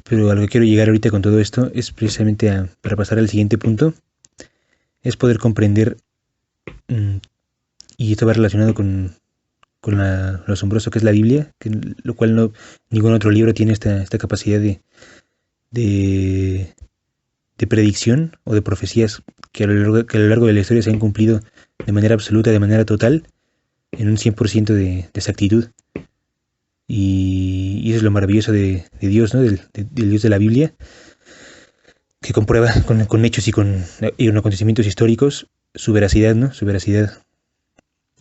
Pero a lo que quiero llegar ahorita con todo esto es precisamente para pasar al siguiente punto, es poder comprender, y esto va relacionado con lo asombroso que es la Biblia, lo cual ningún otro libro tiene esta capacidad de predicción o de profecías que a lo largo de la historia se han cumplido de manera absoluta, de manera total, en un 100% de exactitud. Y eso es lo maravilloso de Dios, ¿no? Del Dios de la Biblia, que comprueba con hechos y con acontecimientos históricos su veracidad, ¿no? Su veracidad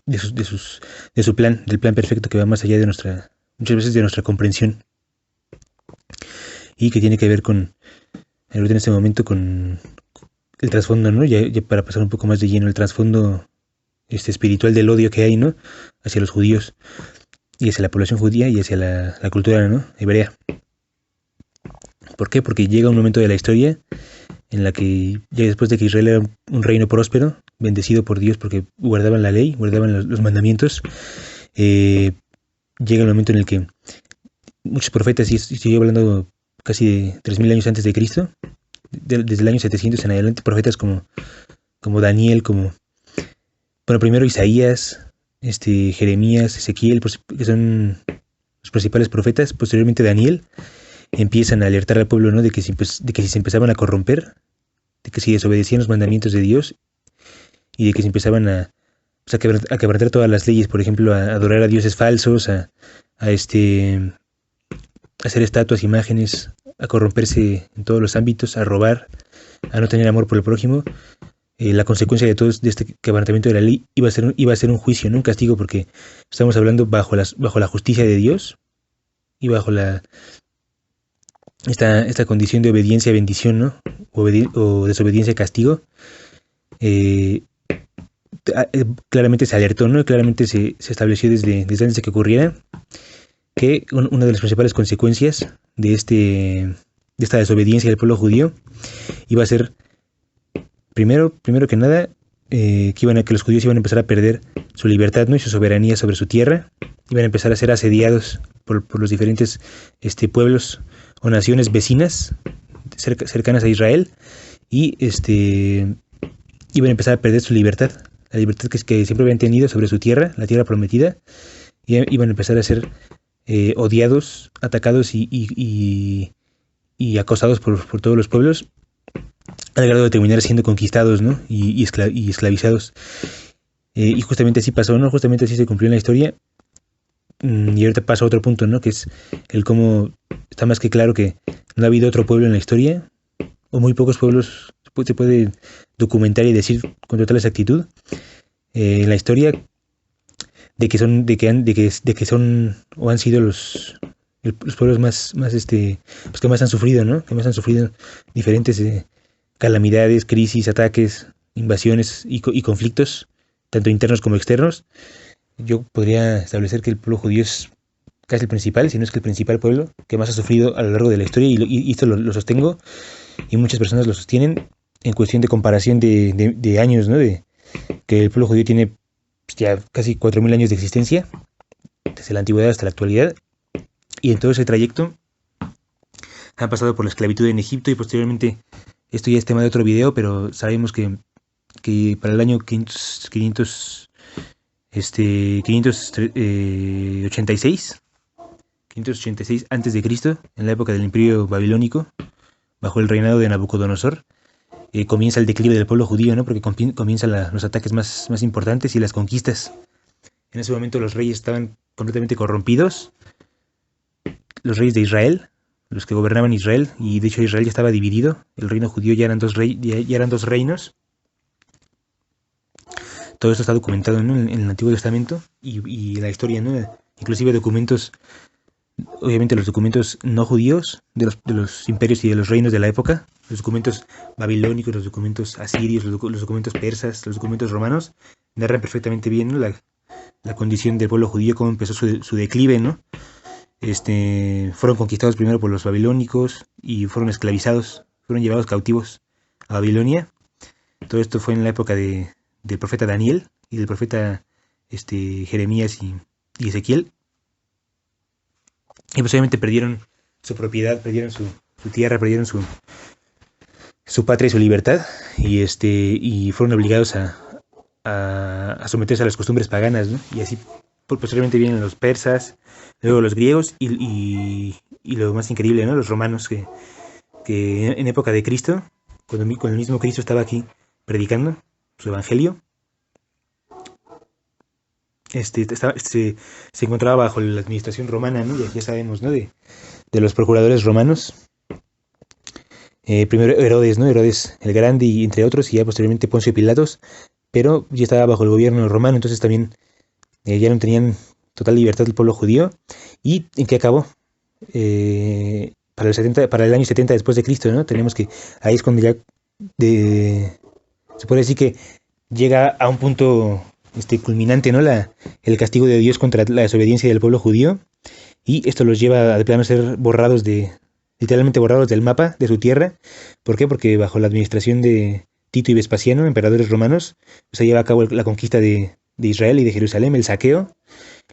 de su plan, del plan perfecto que va más allá de muchas veces de nuestra comprensión, y que tiene que ver ahorita en este momento, con el trasfondo, ¿no? Ya para pasar un poco más de lleno, el trasfondo espiritual del odio que hay, ¿no? Hacia los judíos y hacia la población judía y hacia la cultura, ¿no? Hebrea. ¿Por qué? Porque llega un momento de la historia en la que, ya después de que Israel era un reino próspero, bendecido por Dios porque guardaban la ley, guardaban los mandamientos, llega el momento en el que muchos profetas, y estoy hablando casi de 3000 años antes de Cristo, desde el año 700 en adelante, profetas como Daniel, primero Isaías, Jeremías, Ezequiel, que son los principales profetas. Posteriormente Daniel, empiezan a alertar al pueblo, ¿no? de que si se empezaban a corromper, de que si desobedecían los mandamientos de Dios, y de que si empezaban a quebrantar todas las leyes, por ejemplo, a adorar a dioses falsos, a hacer estatuas, imágenes, a corromperse en todos los ámbitos, a robar, a no tener amor por el prójimo, la consecuencia de todo este quebrantamiento de la ley iba a ser un juicio, no un castigo, porque estamos hablando bajo la justicia de Dios y bajo esta condición de obediencia, bendición, ¿no? O desobediencia, castigo. Claramente se alertó, ¿no? Claramente se estableció desde antes de que ocurriera que una de las principales consecuencias de esta desobediencia del pueblo judío iba a ser, primero que nada, que los judíos iban a empezar a perder su libertad, ¿no? Y su soberanía sobre su tierra. Iban a empezar a ser asediados por los diferentes pueblos o naciones vecinas cercanas a Israel, y iban a empezar a perder su libertad, la libertad que siempre habían tenido sobre su tierra, la tierra prometida, y iban a empezar a ser odiados, atacados y acosados por todos los pueblos, al grado de terminar siendo conquistados, ¿no? y esclavizados. Y justamente así pasó, ¿no? Justamente así se cumplió en la historia. Y ahorita pasa a otro punto, ¿no? Que es el cómo está más que claro que no ha habido otro pueblo en la historia, o muy pocos pueblos se puede documentar y decir con total exactitud en la historia de que son o han sido los pueblos más pues que más han sufrido, ¿no? Que más han sufrido diferentes calamidades, crisis, ataques, invasiones y conflictos, tanto internos como externos. Yo podría establecer que el pueblo judío es casi el principal, si no es que el principal pueblo que más ha sufrido a lo largo de la historia, y esto lo sostengo, y muchas personas lo sostienen en cuestión de comparación de años, ¿no? De que el pueblo judío tiene ya casi 4000 años de existencia, desde la antigüedad hasta la actualidad, y en todo ese trayecto han pasado por la esclavitud en Egipto, y posteriormente, esto ya es tema de otro video, pero sabemos que para el año 586 antes de Cristo, en la época del Imperio Babilónico, bajo el reinado de Nabucodonosor, comienza el declive del pueblo judío, ¿no? Porque comienzan los ataques más importantes y las conquistas. En ese momento los reyes estaban completamente corrompidos, los reyes de Israel, los que gobernaban Israel, y de hecho Israel ya estaba dividido, el reino judío ya eran dos reinos. Todo esto está documentado, ¿no? en el Antiguo Testamento y en la historia, ¿no? Inclusive documentos, obviamente los documentos no judíos de los imperios y de los reinos de la época, los documentos babilónicos, los documentos asirios, los documentos persas, los documentos romanos, narran perfectamente bien, ¿no? la condición del pueblo judío, cómo empezó su declive, ¿no? Fueron conquistados primero por los babilónicos y fueron esclavizados, fueron llevados cautivos a Babilonia. Todo esto fue en la época del profeta Daniel y del profeta Jeremías y Ezequiel. Y pues obviamente perdieron su propiedad, perdieron su tierra, perdieron su patria y su libertad, y fueron obligados a someterse a las costumbres paganas, ¿no? Y así posteriormente vienen los persas, luego los griegos y lo más increíble, ¿no? Los romanos que en época de Cristo, cuando el mismo Cristo estaba aquí predicando su evangelio, se encontraba bajo la administración romana, ¿no? Ya sabemos, ¿no? De los procuradores romanos. Primero Herodes, ¿no? Herodes el Grande y entre otros, y ya posteriormente Poncio Pilatos, pero ya estaba bajo el gobierno romano, entonces también ya no tenían total libertad del pueblo judío. ¿Y en qué acabó? Para el año 70 después de Cristo, ¿no? Tenemos que ahí es cuando ya se puede decir que llega a un punto culminante, ¿no? El castigo de Dios contra la desobediencia del pueblo judío, y esto los lleva a de plano ser literalmente borrados del mapa de su tierra. ¿Por qué? Porque bajo la administración de Tito y Vespasiano, emperadores romanos, se lleva a cabo la conquista de Israel y de Jerusalén, el saqueo,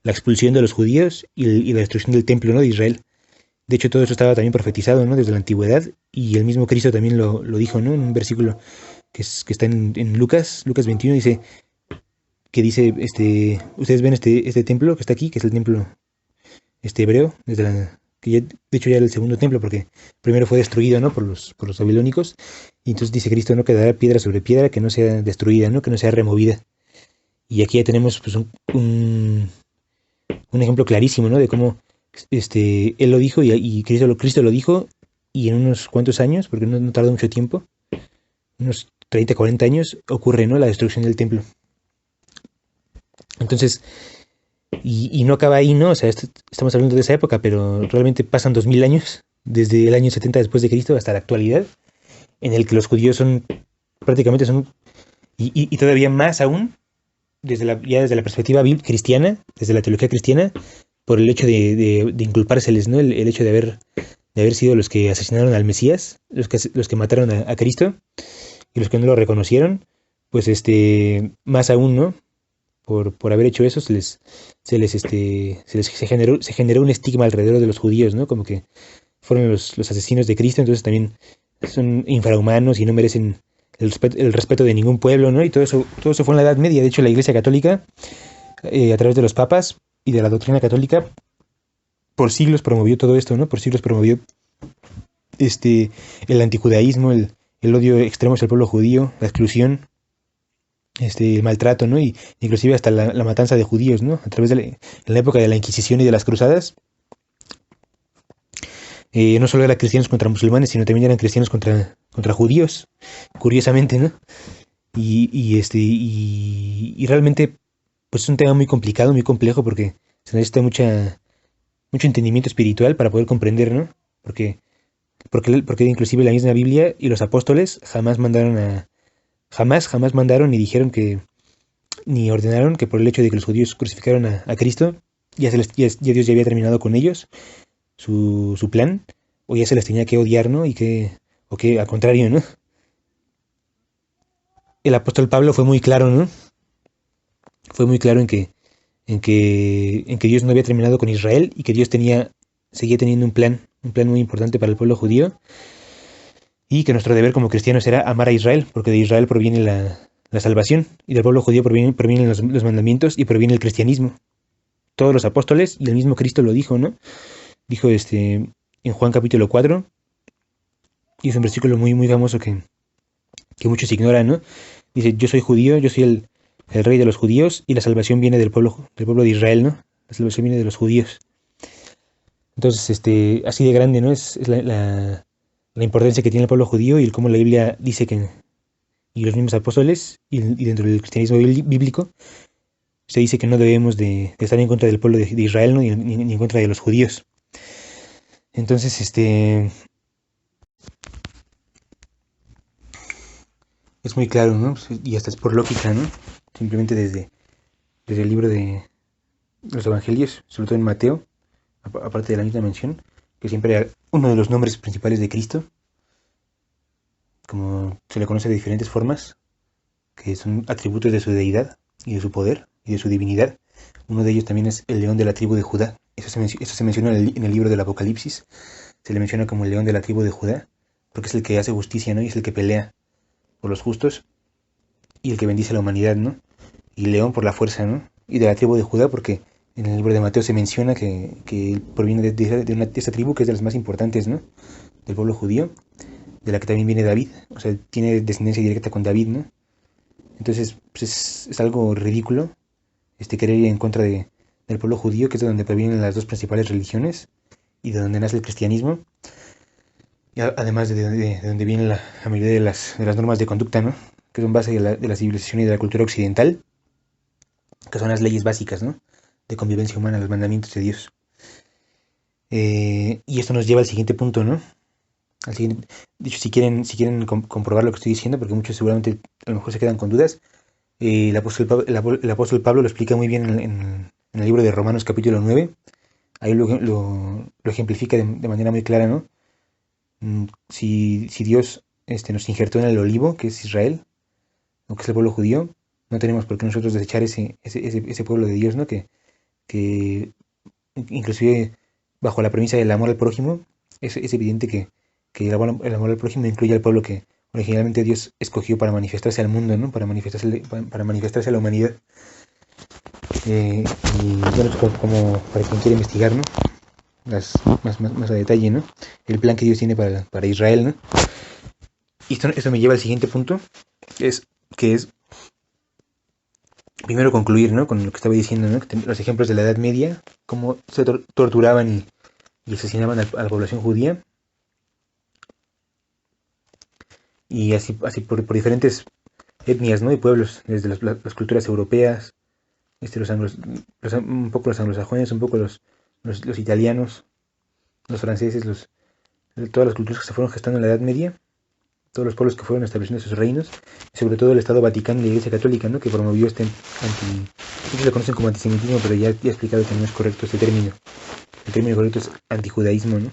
la expulsión de los judíos y la destrucción del templo, ¿no? de Israel. De hecho, todo eso estaba también profetizado, ¿no? Desde la antigüedad, y el mismo Cristo también lo dijo, ¿no? En un versículo que está en Lucas 21, dice, ustedes ven este templo que está aquí, que es el templo hebreo, que de hecho ya era el segundo templo, porque primero fue destruido, ¿no? por los babilónicos, y entonces dice Cristo, ¿no? Quedará piedra sobre piedra que no sea destruida, ¿no? Que no sea removida. Y aquí ya tenemos pues un ejemplo clarísimo, ¿no? De cómo él lo dijo y Cristo lo dijo, y en unos cuantos años, porque no tardó mucho tiempo, unos 30, 40 años, ocurre, ¿no? La destrucción del templo. Entonces, y no acaba ahí, ¿no? O sea, estamos hablando de esa época, pero realmente pasan 2000 años, desde el año 70 después de Cristo hasta la actualidad, en el que los judíos prácticamente son, y todavía más aún, ya desde la perspectiva cristiana, desde la teología cristiana, por el hecho de inculpárseles, ¿no? El hecho de haber sido los que asesinaron al Mesías, los que mataron a Cristo, y los que no lo reconocieron, pues más aún, ¿no? Por haber hecho eso, se generó un estigma alrededor de los judíos, ¿no? Como que fueron los asesinos de Cristo, entonces también son infrahumanos y no merecen el respeto de ningún pueblo, ¿no? Y todo eso fue en la Edad Media. De hecho, la Iglesia Católica, a través de los papas y de la doctrina católica, por siglos promovió todo esto, ¿no? Por siglos promovió el antijudaísmo, el odio extremo hacia el pueblo judío, la exclusión, el maltrato, ¿no? Y inclusive hasta la matanza de judíos, ¿no? A través en la época de la Inquisición y de las cruzadas, no solo eran cristianos contra musulmanes, sino también eran cristianos contra judíos, curiosamente, ¿no? Y realmente, pues es un tema muy complicado, muy complejo, porque se necesita mucho entendimiento espiritual para poder comprender, ¿no? Porque inclusive la misma Biblia y los apóstoles jamás mandaron ni dijeron ni ordenaron que por el hecho de que los judíos crucificaron a Cristo, ya Dios ya había terminado con ellos su plan, o ya se les tenía que odiar, ¿no? O que al contrario, ¿no? El apóstol Pablo fue muy claro, ¿no? Fue muy claro en que Dios no había terminado con Israel, y que Dios seguía teniendo un plan muy importante para el pueblo judío, y que nuestro deber como cristianos era amar a Israel, porque de Israel proviene la salvación, y del pueblo judío provienen los mandamientos, y proviene el cristianismo. Todos los apóstoles, y el mismo Cristo lo dijo, ¿no? Dijo en Juan capítulo 4, y es un versículo muy, muy famoso que muchos ignoran, ¿no? Dice, yo soy judío, yo soy el rey de los judíos, y la salvación viene del pueblo de Israel, ¿no? La salvación viene de los judíos. Entonces, así de grande, ¿no? Es la importancia que tiene el pueblo judío, y el cómo la Biblia dice y los mismos apóstoles, y dentro del cristianismo bíblico, se dice que no debemos de estar en contra del pueblo de Israel, ¿no? ni en contra de los judíos. Entonces, es muy claro, ¿no? Y hasta es por lógica, ¿no? Simplemente desde el libro de los evangelios, sobre todo en Mateo, aparte de la misma mención, que siempre era uno de los nombres principales de Cristo, como se le conoce de diferentes formas, que son atributos de su deidad y de su poder y de su divinidad. Uno de ellos también es el león de la tribu de Judá. Eso se menciona en el libro del Apocalipsis, se le menciona como el león de la tribu de Judá, porque es el que hace justicia, ¿no? Y es el que pelea por los justos y el que bendice a la humanidad, ¿no? Y león por la fuerza, ¿no? Y de la tribu de Judá, porque en el libro de Mateo se menciona que él proviene de esta tribu que es de las más importantes, ¿no? Del pueblo judío, de la que también viene David, o sea, tiene descendencia directa con David, ¿no? Entonces, pues es algo ridículo querer ir en contra del pueblo judío, que es de donde provienen las dos principales religiones y de donde nace el cristianismo, y además de donde viene la mayoría de las normas de conducta, ¿no? Que son base de la civilización y de la cultura occidental, que son las leyes básicas, ¿no? De convivencia humana, los mandamientos de Dios. Y esto nos lleva al siguiente punto, ¿no? De hecho, si quieren comprobar lo que estoy diciendo, porque muchos seguramente a lo mejor se quedan con dudas, el apóstol Pablo lo explica muy bien en el libro de Romanos capítulo 9. Ahí lo ejemplifica de manera muy clara, ¿no? Si Dios nos injertó en el olivo, que es Israel, o que es el pueblo judío, no tenemos por qué nosotros desechar ese pueblo de Dios, ¿no? Que inclusive bajo la premisa del amor al prójimo, es evidente que el amor al prójimo incluye al pueblo que originalmente Dios escogió para manifestarse al mundo, ¿no? Para manifestarse a la humanidad. Y bueno, como para quien quiere investigar, ¿no? Más a detalle, ¿no? El plan que Dios tiene para Israel, ¿no? Y esto me lleva al siguiente punto, que es primero concluir, ¿no? Con lo que estaba diciendo, ¿no? Los ejemplos de la Edad Media, cómo se torturaban y asesinaban a la población judía, y así por diferentes etnias, ¿no? Y pueblos, desde las culturas europeas, un poco los anglosajones, un poco los italianos, los franceses, todas las culturas que se fueron gestando en la Edad Media, todos los pueblos que fueron estableciendo sus reinos, y sobre todo el Estado Vaticano y la Iglesia Católica, ¿no? Que promovió muchos lo conocen como antisemitismo, pero ya he explicado que no es correcto este término. El término correcto es antijudaísmo, ¿no?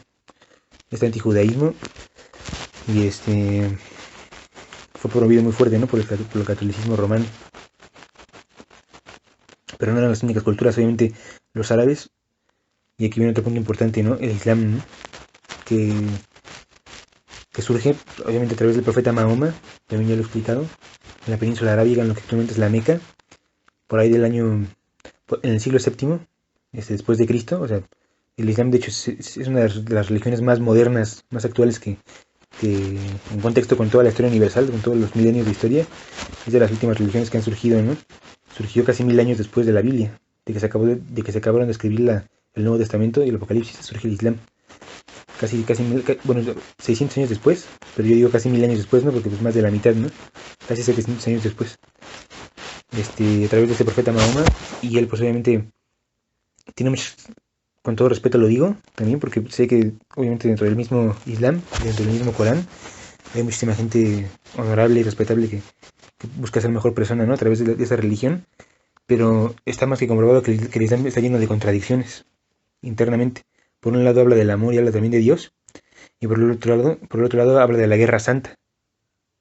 Este antijudaísmo, y fue promovido muy fuerte, ¿no? Por el catolicismo romano. Pero no eran las únicas culturas, obviamente los árabes, y aquí viene otro punto importante, ¿no? El Islam, ¿no? que, que surge obviamente a través del profeta Mahoma, también ya lo he explicado, en la península arábiga, en lo que actualmente es la Meca, por ahí en el siglo VII, después de Cristo. O sea, el Islam de hecho es una de las religiones más modernas, más actuales que en contexto con toda la historia universal, con todos los milenios de historia, es de las últimas religiones que han surgido, ¿no? Surgió casi 1000 años después de la Biblia, de que se acabaron de escribir el Nuevo Testamento y el Apocalipsis, surge el Islam. Bueno, 600 años después, pero yo digo casi 1000 años después, ¿no? Porque pues más de la mitad, ¿no? Casi 700 años después. A través de este profeta Mahoma, y él pues obviamente tiene muchos, con todo respeto lo digo, también porque sé que obviamente dentro del mismo Islam, dentro del mismo Corán, hay muchísima gente honorable y respetable que busca ser mejor persona, ¿no? A través de esa religión, pero está más que comprobado que el Islam está lleno de contradicciones internamente. Por un lado habla del amor y habla también de Dios, y por el otro lado habla de la guerra santa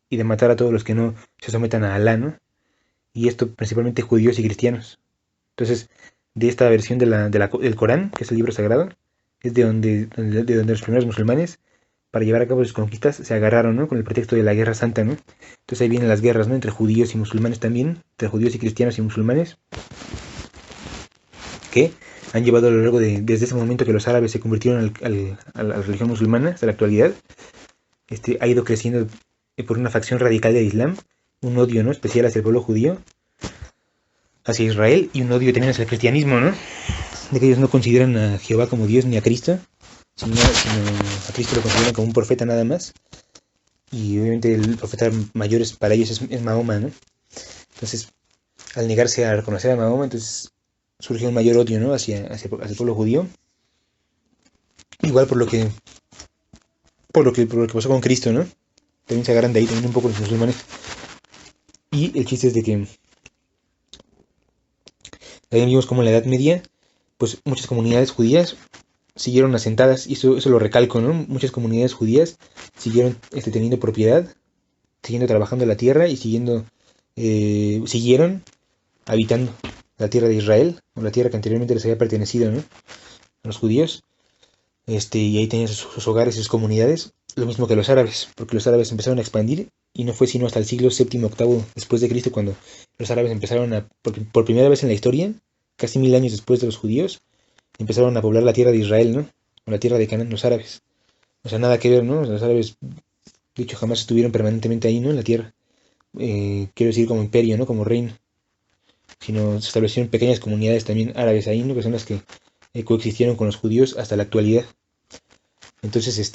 y de matar a todos los que no se sometan a Alá, ¿no? Y esto principalmente judíos y cristianos. Entonces, de esta versión del Corán, que es el libro sagrado, es de donde los primeros musulmanes, para llevar a cabo sus conquistas, se agarraron, ¿no? Con el pretexto de la guerra santa, ¿no? Entonces ahí vienen las guerras, ¿no? Entre judíos y musulmanes también, entre judíos y cristianos y musulmanes, que han llevado a lo largo desde ese momento que los árabes se convirtieron a la religión musulmana hasta la actualidad. Ha ido creciendo por una facción radical del Islam, un odio, ¿no? Especial hacia el pueblo judío, hacia Israel, y un odio también hacia el cristianismo, ¿no? De que ellos no consideran a Jehová como Dios ni a Cristo, sino a Cristo lo consideran como un profeta nada más. Y obviamente el profeta mayor para ellos es Mahoma, ¿no? Entonces, al negarse a reconocer a Mahoma, entonces surge un mayor odio, ¿no? hacia el pueblo judío. Igual por lo que pasó con Cristo, ¿no? También se agarran de ahí también un poco los musulmanes. Y el chiste es de que también vimos como en la Edad Media, pues muchas comunidades judías siguieron asentadas, y eso lo recalco, ¿no? Muchas comunidades judías siguieron teniendo propiedad, siguiendo trabajando la tierra y siguieron habitando la tierra de Israel, o la tierra que anteriormente les había pertenecido, ¿no? A los judíos. y ahí tenían sus hogares y sus comunidades, lo mismo que los árabes, porque los árabes empezaron a expandir y no fue sino hasta el siglo séptimo octavo después de Cristo cuando los árabes empezaron porque por primera vez en la historia, casi 1000 años después de los judíos, empezaron a poblar la tierra de Israel, ¿no? O la tierra de Canaán, los árabes. O sea, nada que ver, ¿no? Los árabes, de hecho, jamás estuvieron permanentemente ahí, ¿no? En la tierra. Quiero decir, como imperio, ¿no? Como reino. Sino se establecieron pequeñas comunidades también árabes ahí, ¿no? Que son las que coexistieron con los judíos hasta la actualidad. Entonces,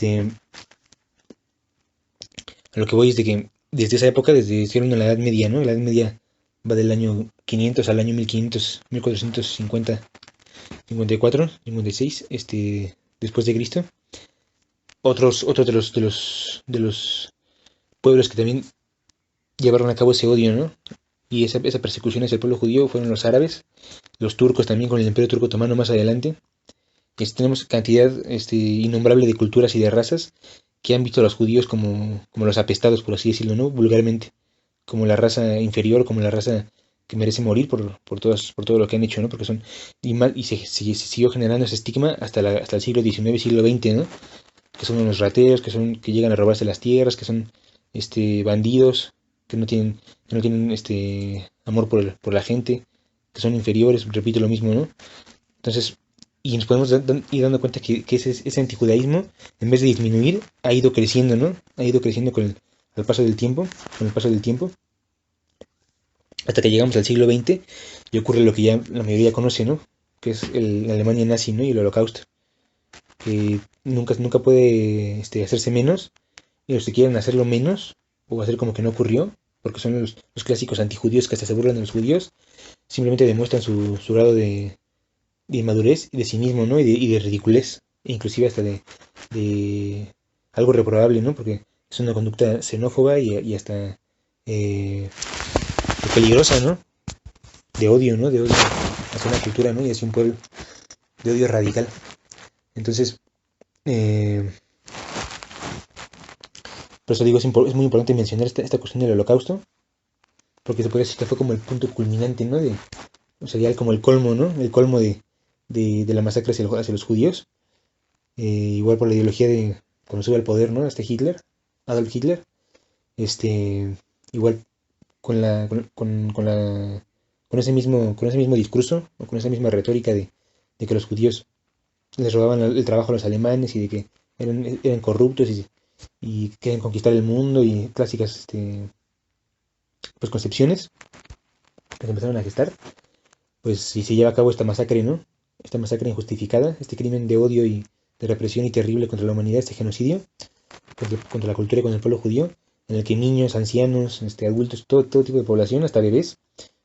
a lo que voy es de que desde esa época, desde hicieron en la Edad Media, ¿no? La Edad Media va del año 500 al año 1500, 1450, 54, 56, después de Cristo. Otros de los pueblos que también llevaron a cabo ese odio, ¿no? Y esa persecución hacia el pueblo judío fueron los árabes, los turcos también con el Imperio Turco Otomano más adelante. Tenemos cantidad innombrable de culturas y de razas que han visto a los judíos como los apestados, por así decirlo, ¿no? Vulgarmente, como la raza inferior, como la raza que merece morir por todo lo que han hecho, ¿no? Porque son, y se siguió generando ese estigma hasta el siglo XIX, siglo XX, ¿no? Que son unos rateros, que llegan a robarse las tierras, que son bandidos, que no tienen amor por la gente, que son inferiores, repito lo mismo, ¿no? Entonces, y nos podemos ir dando cuenta que ese antijudaísmo, en vez de disminuir, ha ido creciendo, ¿no? Ha ido creciendo al paso del tiempo, con el paso del tiempo, hasta que llegamos al siglo XX y ocurre lo que ya la mayoría conoce, ¿no? Que es la Alemania nazi, ¿no? Y el Holocausto, que nunca puede hacerse menos, y los que quieren hacerlo menos, o hacer como que no ocurrió, porque son los clásicos antijudíos que hasta se burlan de los judíos, simplemente demuestran su grado de inmadurez y de cinismo, ¿no? Y de ridiculez, e inclusive hasta de algo reprobable, ¿no? Porque es una conducta xenófoba y hasta peligrosa, ¿no? De odio, ¿no? De odio hacia una cultura, ¿no? Y hacia un pueblo, de odio radical. Entonces, eh, por eso digo, es muy importante mencionar esta cuestión del holocausto, porque se puede decir que fue como el punto culminante, ¿no? O sea, ya como el colmo, ¿no? El colmo de la masacre hacia los judíos. Igual por la ideología de cuando sube al poder, ¿no? Hitler, Adolf Hitler. Igual con ese mismo discurso, o con esa misma retórica de que los judíos les robaban el trabajo a los alemanes y de que eran corruptos y querían conquistar el mundo y clásicas pues concepciones que se empezaron a gestar, pues si se lleva a cabo esta masacre, ¿no? Esta masacre injustificada, este crimen de odio y de represión y terrible contra la humanidad, este genocidio contra la cultura y contra el pueblo judío, en el que niños, ancianos, adultos, todo tipo de población, hasta bebés,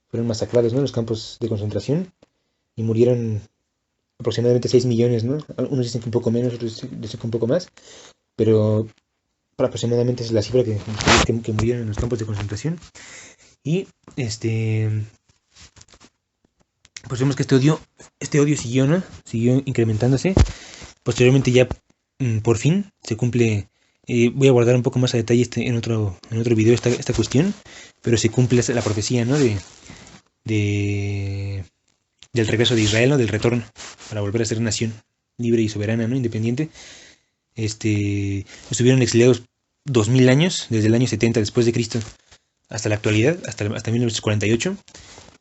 fueron masacrados, ¿no? En los campos de concentración y murieron aproximadamente 6 millones, ¿no? Unos dicen que un poco menos, otros dicen que un poco más, pero aproximadamente es la cifra que murieron en los campos de concentración. Y pues vemos que este odio siguió, ¿no? Siguió incrementándose. Posteriormente ya por fin se cumple. Voy a abordar un poco más a detalle en otro video esta cuestión, pero se cumple la profecía, ¿no? De, del regreso de Israel, ¿no? Del retorno para volver a ser nación libre y soberana, ¿no? Independiente. Estuvieron exiliados 2000 años, desde el año 70 después de Cristo hasta la actualidad, hasta 1948,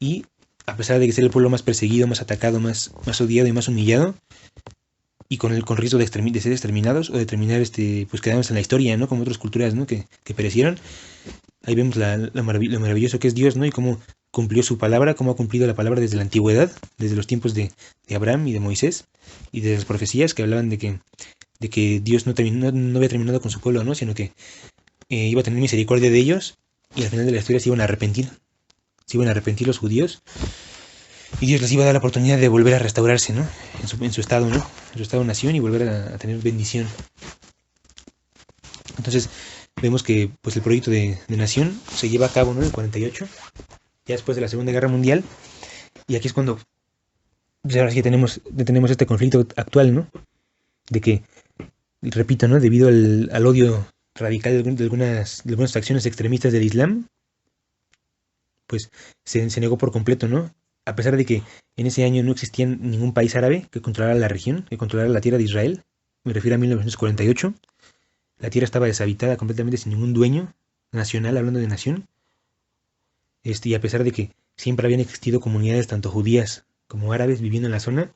y a pesar de que ser el pueblo más perseguido, más atacado, más odiado y más humillado, y con riesgo de ser exterminados o de terminar pues quedándose en la historia, ¿no? Como otras culturas, ¿no? Que perecieron. Ahí vemos lo maravilloso que es Dios, ¿no? Y cómo cumplió su palabra, cómo ha cumplido la palabra desde la antigüedad, desde los tiempos de Abraham y de Moisés, y de las profecías que hablaban de que Dios no había terminado con su pueblo, ¿no? Sino que iba a tener misericordia de ellos, y al final de la historia se iban a arrepentir. Se iban a arrepentir los judíos, y Dios les iba a dar la oportunidad de volver a restaurarse, ¿no? En su estado, ¿no? En su estado-nación, y volver a tener bendición. Entonces, vemos que pues el proyecto de nación se lleva a cabo, ¿no? En el 48, ya después de la Segunda Guerra Mundial, y aquí es cuando pues ahora sí que tenemos este conflicto actual, ¿no? De que, repito, ¿no? Debido al odio radical de algunas facciones extremistas del Islam, pues se negó por completo, ¿no? A pesar de que en ese año no existía ningún país árabe que controlara la región, que controlara la tierra de Israel, me refiero a 1948. La tierra estaba deshabitada completamente sin ningún dueño nacional, hablando de nación. Y a pesar de que siempre habían existido comunidades tanto judías como árabes viviendo en la zona,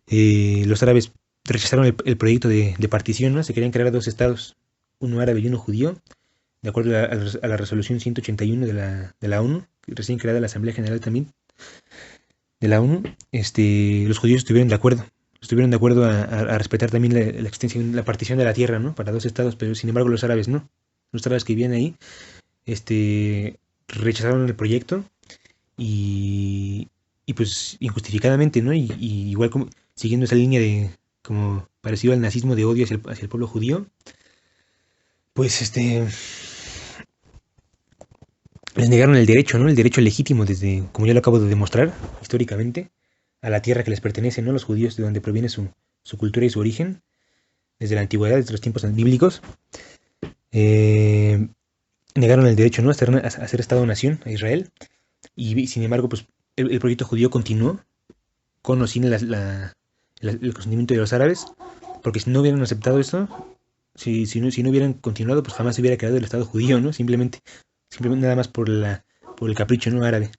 los árabes rechazaron el proyecto de partición, ¿no? Se querían crear dos estados, uno árabe y uno judío, de acuerdo a la resolución 181 de la ONU, recién creada la Asamblea General también de la ONU. Los judíos estuvieron de acuerdo a respetar también la extensión, la partición de la tierra, ¿no? Para dos estados, pero sin embargo los árabes no. Los árabes que vivían ahí, rechazaron el proyecto y pues injustificadamente, ¿no? Y igual como siguiendo esa línea de como parecido al nazismo de odio hacia el pueblo judío, pues les negaron el derecho, ¿no? El derecho legítimo desde, como ya lo acabo de demostrar, históricamente, a la tierra que les pertenece, ¿no? Los judíos de donde proviene su cultura y su origen, desde la antigüedad, desde los tiempos bíblicos, negaron el derecho, ¿no? A ser Estado-nación, a Israel, y sin embargo, pues el proyecto judío continuó con o sin el consentimiento de los árabes, porque si no hubieran aceptado esto, si no hubieran continuado, pues jamás se hubiera creado el Estado judío, ¿no? Simplemente nada más por el capricho, ¿no? Árabe.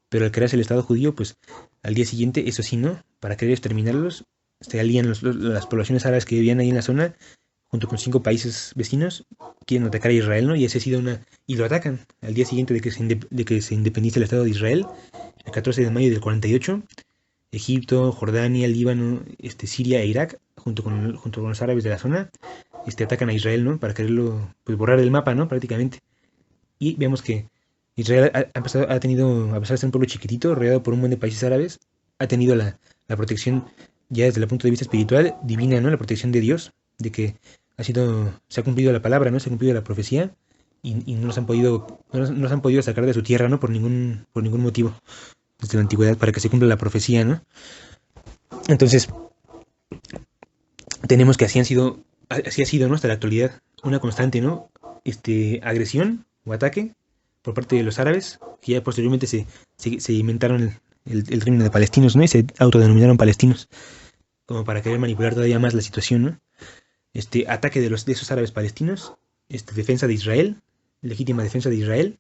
Pero al crearse el Estado judío, pues al día siguiente, eso sí, ¿no? Para querer exterminarlos, se alían las poblaciones árabes que vivían ahí en la zona, junto con 5 países vecinos, quieren atacar a Israel, ¿no? Y ese ha sido y lo atacan al día siguiente de que se independice el Estado de Israel, el 14 de mayo del 48. Egipto, Jordania, Líbano, Siria e Irak, junto con los árabes de la zona, atacan a Israel, ¿no? Para quererlo, pues, borrar del mapa, ¿no? Prácticamente. Y vemos que Israel ha tenido, a pesar de ser un pueblo chiquitito, rodeado por un montón de países árabes, ha tenido la protección, ya desde el punto de vista espiritual, divina, ¿no? La protección de Dios, de que se ha cumplido la palabra, ¿no? Se ha cumplido la profecía, y no nos han podido sacar de su tierra, ¿no? Por ningún motivo, desde la antigüedad, para que se cumpla la profecía, ¿no? Entonces, tenemos que así ha sido, ¿no? Hasta la actualidad, una constante, ¿no? Agresión o ataque por parte de los árabes, que ya posteriormente se inventaron el término de palestinos, ¿no? Y se autodenominaron palestinos, como para querer manipular todavía más la situación, ¿no? Ataque de esos árabes palestinos, defensa de Israel, legítima defensa de Israel,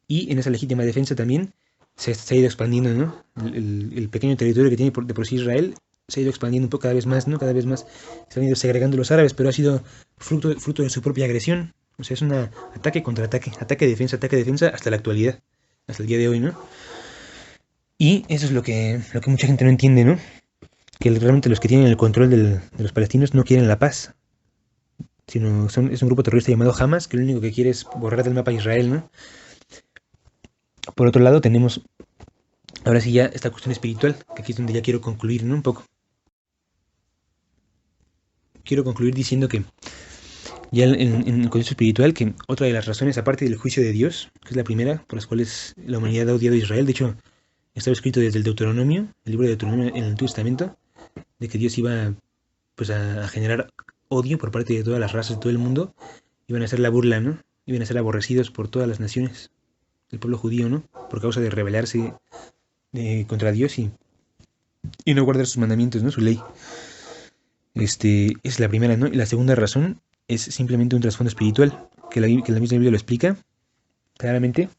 y en esa legítima defensa también se ha ido expandiendo, ¿no? El pequeño territorio que tiene de por sí Israel se ha ido expandiendo un poco cada vez más, ¿no? Cada vez más se han ido segregando los árabes, pero ha sido fruto de su propia agresión. O sea, es un ataque contra ataque, ataque, defensa, hasta la actualidad, hasta el día de hoy, ¿no? Y eso es lo que mucha gente no entiende, ¿no? Que realmente los que tienen el control de los palestinos no quieren la paz, sino es un grupo terrorista llamado Hamas, que lo único que quiere es borrar del mapa a Israel, ¿no? Por otro lado, tenemos ahora sí ya esta cuestión espiritual, que aquí es donde ya quiero concluir, ¿no? Un poco. Quiero concluir diciendo que ya en el contexto espiritual, que otra de las razones, aparte del juicio de Dios, que es la primera por las cuales la humanidad ha odiado a Israel, de hecho, estaba escrito desde el Deuteronomio, el libro de Deuteronomio en el Antiguo Testamento, de que Dios iba, pues, a generar odio por parte de todas las razas de todo el mundo, iban a hacer la burla, ¿no? Iban a ser aborrecidos por todas las naciones del pueblo judío, ¿no? Por causa de rebelarse contra Dios y no guardar sus mandamientos, ¿no? Su ley. Es la primera, ¿no? Y la segunda razón es simplemente un trasfondo espiritual, que la misma Biblia lo explica claramente.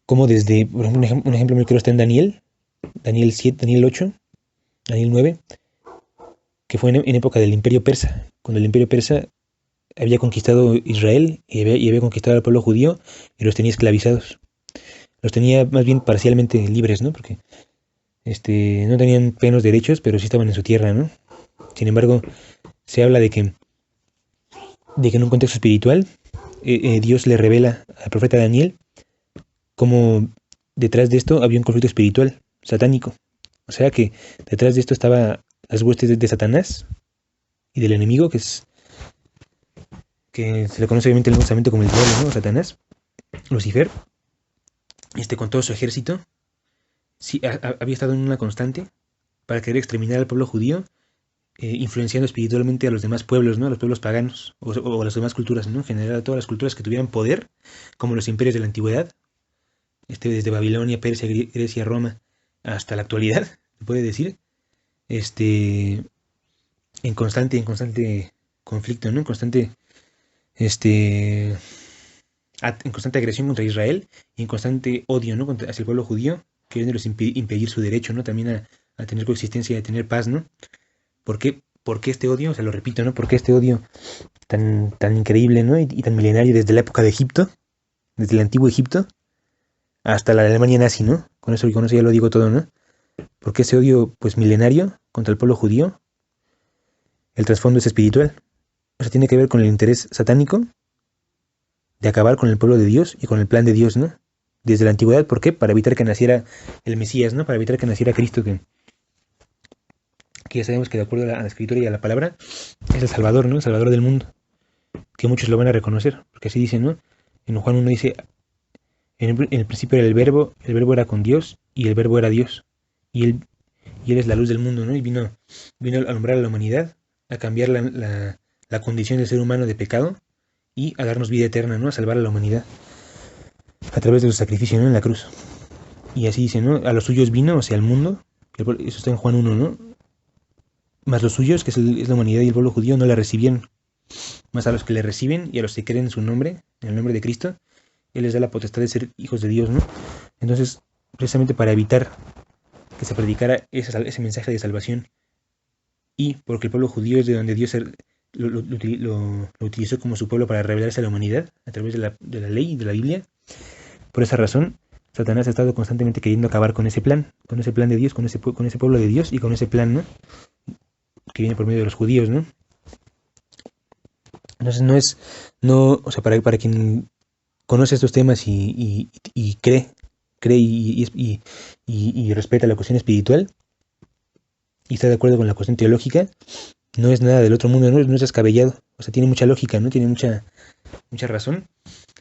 Como desde, por ejemplo, un ejemplo muy claro está en Daniel 7, Daniel 8, Daniel 9, que fue en época del Imperio Persa, cuando el Imperio Persa había conquistado Israel y había conquistado al pueblo judío y los tenía esclavizados. Los tenía más bien parcialmente libres, ¿no? Porque no tenían plenos derechos, pero sí estaban en su tierra, ¿no? Sin embargo, se habla de que en un contexto espiritual, Dios le revela al profeta Daniel cómo detrás de esto había un conflicto espiritual, satánico. O sea que detrás de esto estaba las huestes de Satanás y del enemigo, que se le conoce obviamente justamente como el diablo, ¿no? Satanás, Lucifer, con todo su ejército, sí, había estado en una constante para querer exterminar al pueblo judío, influenciando espiritualmente a los demás pueblos, ¿no? A los pueblos paganos, o a las demás culturas, ¿no? En general a todas las culturas que tuvieran poder, como los imperios de la antigüedad, desde Babilonia, Persia, Grecia, Roma, hasta la actualidad, se puede decir. este, en constante conflicto, ¿no? Este, en constante agresión contra Israel y en constante odio, ¿no? Hacia el pueblo judío, queriéndoles impedir su derecho, ¿no? También a tener coexistencia y a tener paz, ¿no? ¿Por qué este odio? O sea, lo repito, ¿no? ¿Por qué este odio tan increíble, ¿no? Y tan milenario desde la época de Egipto, desde el antiguo Egipto, hasta la Alemania nazi, ¿no? Con eso ya lo digo todo, ¿no? ¿Por qué ese odio, pues, milenario contra el pueblo judío? El trasfondo es espiritual. O sea, tiene que ver con el interés satánico de acabar con el pueblo de Dios y con el plan de Dios, ¿no? Desde la antigüedad, ¿por qué? Para evitar que naciera el Mesías, ¿no? Para evitar que naciera Cristo, que ya sabemos que de acuerdo a la escritura y a la palabra, es el Salvador, ¿no? El Salvador del mundo. Que muchos lo van a reconocer, porque así dice, ¿no? En Juan 1 dice, en el principio era el verbo era con Dios, y el verbo era Dios. Y él es la luz del mundo, ¿no? Y vino a alumbrar a la humanidad, a cambiar la condición del ser humano de pecado, y a darnos vida eterna, ¿no? A salvar a la humanidad a través de su sacrificio, ¿no? En la cruz. Y así dice, ¿no? A los suyos vino, o sea, al mundo. Eso está en Juan 1, ¿no? Más los suyos, que es la humanidad y el pueblo judío, no la recibieron. Más a los que le reciben y a los que creen en su nombre, en el nombre de Cristo, Él les da la potestad de ser hijos de Dios, ¿no? Entonces, precisamente para evitar que se predicara ese mensaje de salvación y porque el pueblo judío es de donde Dios lo utilizó como su pueblo para revelarse a la humanidad a través de la ley y de la Biblia, por esa razón, Satanás ha estado constantemente queriendo acabar con ese plan de Dios, con ese pueblo de Dios y con ese plan, ¿no? Que viene por medio de los judíos, ¿no? Entonces o sea, para quien conoce estos temas y cree y respeta la cuestión espiritual y está de acuerdo con la cuestión teológica, no es nada del otro mundo, no es descabellado, o sea, tiene mucha lógica, ¿no? Tiene mucha razón.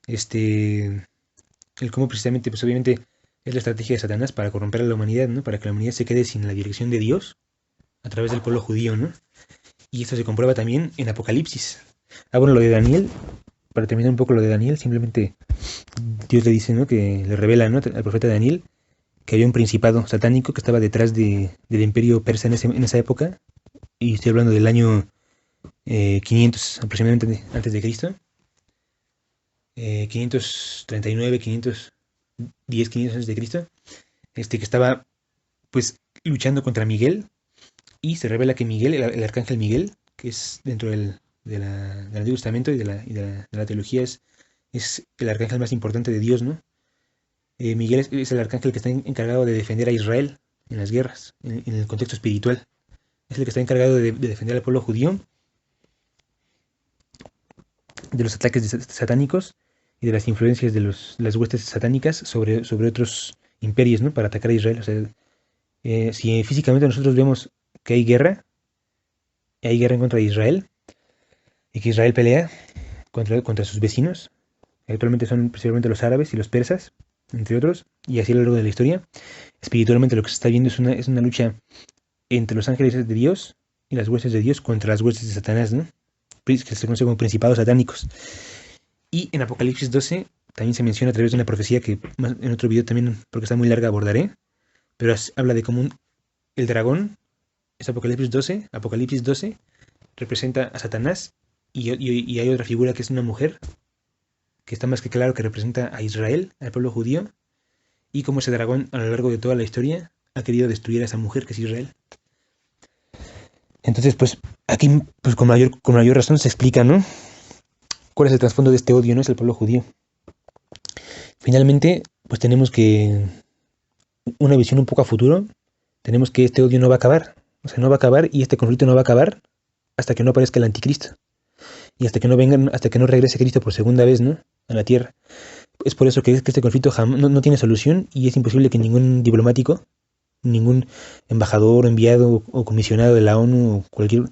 El cómo precisamente, pues obviamente es la estrategia de Satanás para corromper a la humanidad, ¿no? Para que la humanidad se quede sin la dirección de Dios a través del pueblo judío, ¿no? Y esto se comprueba también en Apocalipsis. Bueno, lo de Daniel, para terminar un poco lo de Daniel, simplemente Dios le dice, ¿no? Que le revela, ¿no? Al profeta Daniel que había un principado satánico que estaba detrás del imperio persa en esa época, y estoy hablando del año 500 aproximadamente antes de Cristo, 539, 510, 500 antes de Cristo, que estaba pues luchando contra Miguel, y se revela que Miguel, el arcángel Miguel, que es dentro del Antiguo Testamento y de la teología, es el arcángel más importante de Dios, ¿no? Miguel es el arcángel que está encargado de defender a Israel en las guerras, en el contexto espiritual. Es el que está encargado de defender al pueblo judío de los ataques satánicos y de las influencias de las huestes satánicas sobre otros imperios, ¿no? Para atacar a Israel. O sea, si físicamente nosotros vemos que hay guerra en contra de Israel, y que Israel pelea contra sus vecinos, actualmente son principalmente los árabes y los persas, entre otros, y así a lo largo de la historia. Espiritualmente lo que se está viendo es una lucha entre los ángeles de Dios y las huestes de Dios contra las huestes de Satanás, ¿no? Que se conoce como principados satánicos. Y en Apocalipsis 12 también se menciona a través de una profecía que en otro video también, porque está muy larga, abordaré, pero habla de cómo el dragón, es Apocalipsis 12 representa a Satanás, y hay otra figura que es una mujer, que está más que claro que representa a Israel, al pueblo judío, y cómo ese dragón a lo largo de toda la historia ha querido destruir a esa mujer que es Israel. Entonces, pues aquí pues con mayor razón se explica, ¿no? ¿Cuál es el trasfondo de este odio, no? Es el pueblo judío. Finalmente, pues tenemos que una visión un poco a futuro. Tenemos que este odio no va a acabar. O sea, no va a acabar, y este conflicto no va a acabar hasta que no aparezca el anticristo. Y hasta que no regrese Cristo por segunda vez, ¿no? A la tierra. Es por eso que este conflicto no tiene solución, y es imposible que ningún diplomático, ningún embajador, enviado o comisionado de la ONU, o cualquier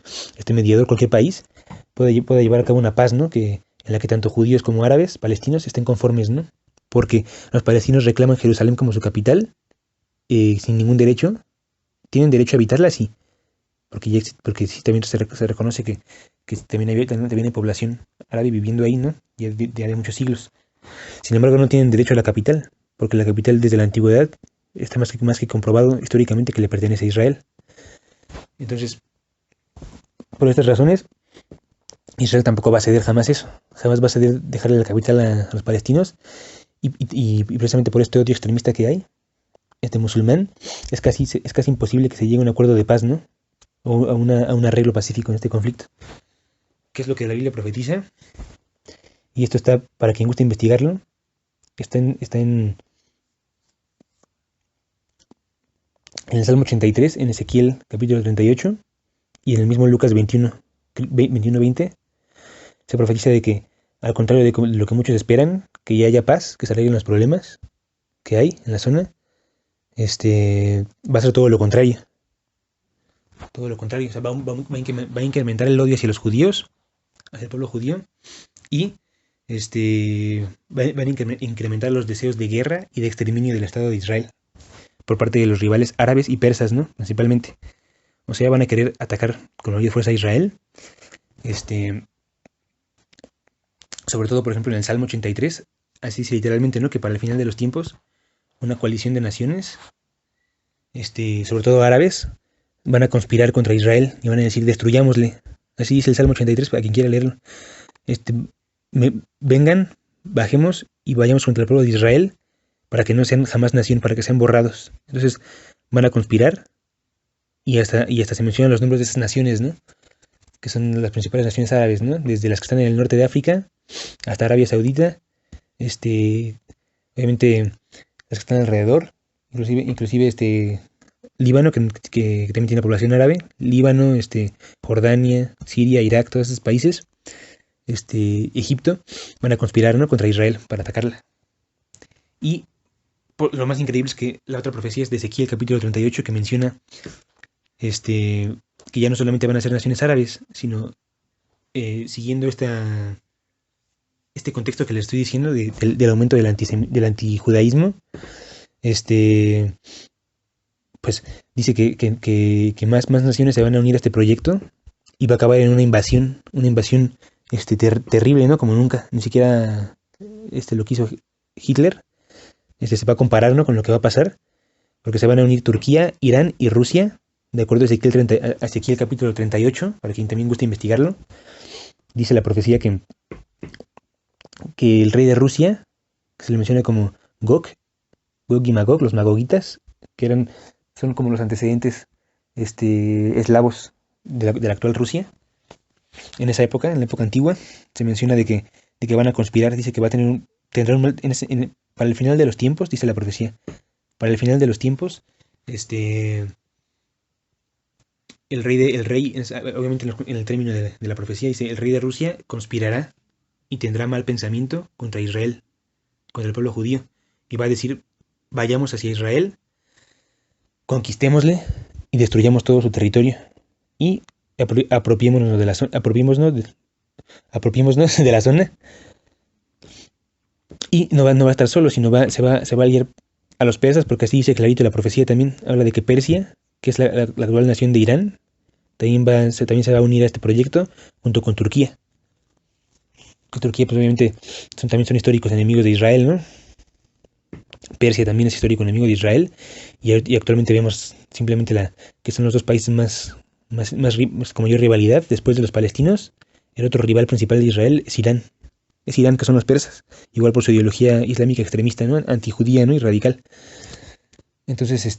mediador, cualquier país, pueda llevar a cabo una paz, ¿no? En la que tanto judíos como árabes, palestinos, estén conformes, ¿no? Porque los palestinos reclaman Jerusalén como su capital, sin ningún derecho. Tienen derecho a habitarla, sí, porque sí también se reconoce que también hay población árabe viviendo ahí, ¿no? Ya de muchos siglos. Sin embargo, no tienen derecho a la capital, porque la capital desde la antigüedad está más que comprobado históricamente que le pertenece a Israel. Entonces, por estas razones, Israel tampoco va a ceder jamás eso. Jamás va a ceder dejarle la capital a los palestinos. Y precisamente por este odio extremista que hay, este musulmán, es casi imposible que se llegue a un acuerdo de paz, ¿no? O a un arreglo pacífico en este conflicto. ¿Qué es lo que la Biblia profetiza? Y esto está, para quien guste investigarlo, está en el Salmo 83, en Ezequiel capítulo 38 y en el mismo Lucas 21:20 se profetiza de que, al contrario de lo que muchos esperan, que ya haya paz, que se arreglen los problemas que hay en la zona, va a ser todo lo contrario. Todo lo contrario, o sea, va a incrementar el odio hacia los judíos, hacia el pueblo judío, y van a incrementar los deseos de guerra y de exterminio del Estado de Israel por parte de los rivales árabes y persas, ¿no? Principalmente. O sea, van a querer atacar con mayor fuerza a Israel. Sobre todo, por ejemplo, en el Salmo 83, así dice literalmente, ¿no? Que para el final de los tiempos, una coalición de naciones, sobre todo árabes, van a conspirar contra Israel y van a decir, destruyámosle. Así dice el Salmo 83, para quien quiera leerlo. Vengan, bajemos y vayamos contra el pueblo de Israel para que no sean jamás nación, para que sean borrados. Entonces van a conspirar y hasta se mencionan los nombres de esas naciones, ¿no? Que son las principales naciones árabes, ¿no? Desde las que están en el norte de África hasta Arabia Saudita, obviamente las que están alrededor, inclusive Líbano, que también tiene población árabe, Líbano, Jordania, Siria, Irak, todos esos países, Egipto, van a conspirar, ¿no? Contra Israel para atacarla. Y lo más increíble es que la otra profecía es de Ezequiel capítulo 38, que menciona que ya no solamente van a ser naciones árabes, sino siguiendo este contexto que les estoy diciendo del aumento del antijudaísmo, pues dice que más naciones se van a unir a este proyecto y va a acabar en una invasión terrible, ¿no? Como nunca, ni siquiera lo que hizo Hitler. Se va a comparar, ¿no? Con lo que va a pasar, porque se van a unir Turquía, Irán y Rusia, de acuerdo a Ezequiel capítulo 38, para quien también guste investigarlo. Dice la profecía que el rey de Rusia, que se le menciona como Gog y Magog, los magogitas, que son como los antecedentes eslavos de la actual Rusia. En esa época, en la época antigua, se menciona de que van a conspirar. Dice que para el final de los tiempos, dice la profecía, para el final de los tiempos, el rey, obviamente en el término de la profecía, dice, el rey de Rusia conspirará y tendrá mal pensamiento contra Israel, contra el pueblo judío, y va a decir, vayamos hacia Israel, conquistémosle y destruyamos todo su territorio, y apropiémonos de la zona, y no va a estar solo, sino se va a aliar a los persas, porque así dice clarito la profecía también, habla de que Persia, que es la actual nación de Irán, también se va a unir a este proyecto junto con Turquía. Turquía, pues obviamente, también son históricos enemigos de Israel, ¿no? Persia también es histórico enemigo de Israel, y actualmente vemos simplemente que son los dos países más con mayor rivalidad después de los palestinos. El otro rival principal de Israel es Irán. Es Irán, que son los persas, igual por su ideología islámica extremista, ¿no? Antijudía, ¿no? Y radical. Entonces, es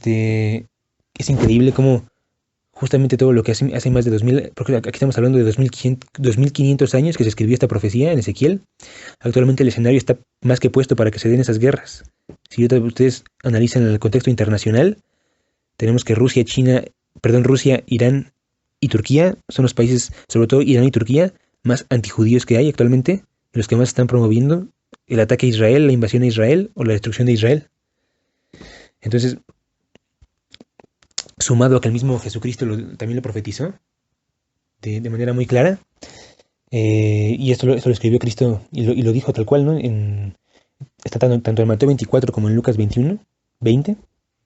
increíble cómo justamente todo lo que hace más de 2000, porque aquí estamos hablando de 2500 años que se escribió esta profecía en Ezequiel. Actualmente el escenario está más que puesto para que se den esas guerras. Si ustedes analizan el contexto internacional, tenemos que Rusia, Irán y Turquía son los países, sobre todo Irán y Turquía, más antijudíos que hay actualmente, los que más están promoviendo el ataque a Israel, la invasión a Israel o la destrucción de Israel. Entonces, sumado a que el mismo Jesucristo también lo profetizó de manera muy clara, y esto lo escribió Cristo y lo dijo tal cual, ¿no? Está tanto en Mateo 24 como en Lucas 21:20,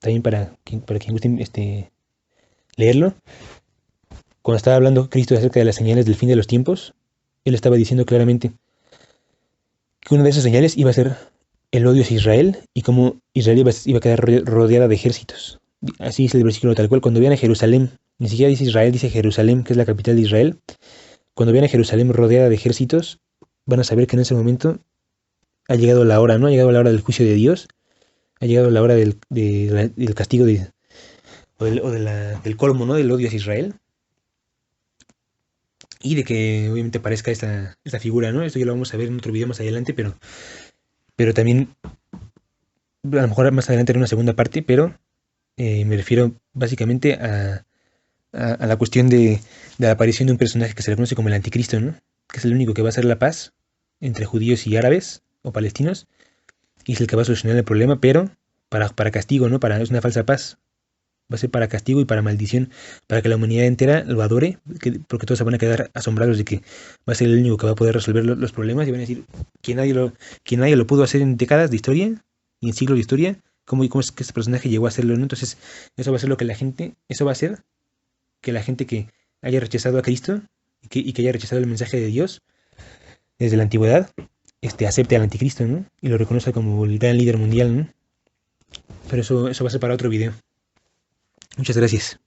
también para quien guste leerlo. Cuando estaba hablando Cristo acerca de las señales del fin de los tiempos, él estaba diciendo claramente que una de esas señales iba a ser el odio hacia Israel y cómo Israel iba a quedar rodeada de ejércitos. Así es el versículo tal cual: cuando vean a Jerusalén Ni siquiera dice Israel, dice Jerusalén, que es la capital de Israel. Cuando vean a Jerusalén rodeada de ejércitos, van a saber que en ese momento ha llegado la hora, ¿no? Ha llegado la hora del juicio de Dios, ha llegado la hora del castigo del colmo, ¿no? Del odio hacia Israel. Y de que obviamente aparezca esta figura, ¿no? Esto ya lo vamos a ver en otro video más adelante, pero también a lo mejor más adelante en una segunda parte, pero me refiero básicamente a la cuestión de la aparición de un personaje que se le conoce como el anticristo, ¿no? Que es el único que va a hacer la paz entre judíos y árabes o palestinos, y es el que va a solucionar el problema, pero para castigo, ¿no? Es una falsa paz. Va a ser para castigo y para maldición, para que la humanidad entera lo adore, porque todos se van a quedar asombrados de que va a ser el único que va a poder resolver los problemas y van a decir que nadie lo pudo hacer en décadas de historia y en siglos de historia, cómo es que este personaje llegó a hacerlo, ¿no? Entonces, eso va a ser lo que eso va a hacer que la gente que haya rechazado a Cristo y que haya rechazado el mensaje de Dios desde la antigüedad, acepte al anticristo, ¿no? Y lo reconozca como el gran líder mundial, ¿no? Pero eso va a ser para otro video. Muchas gracias.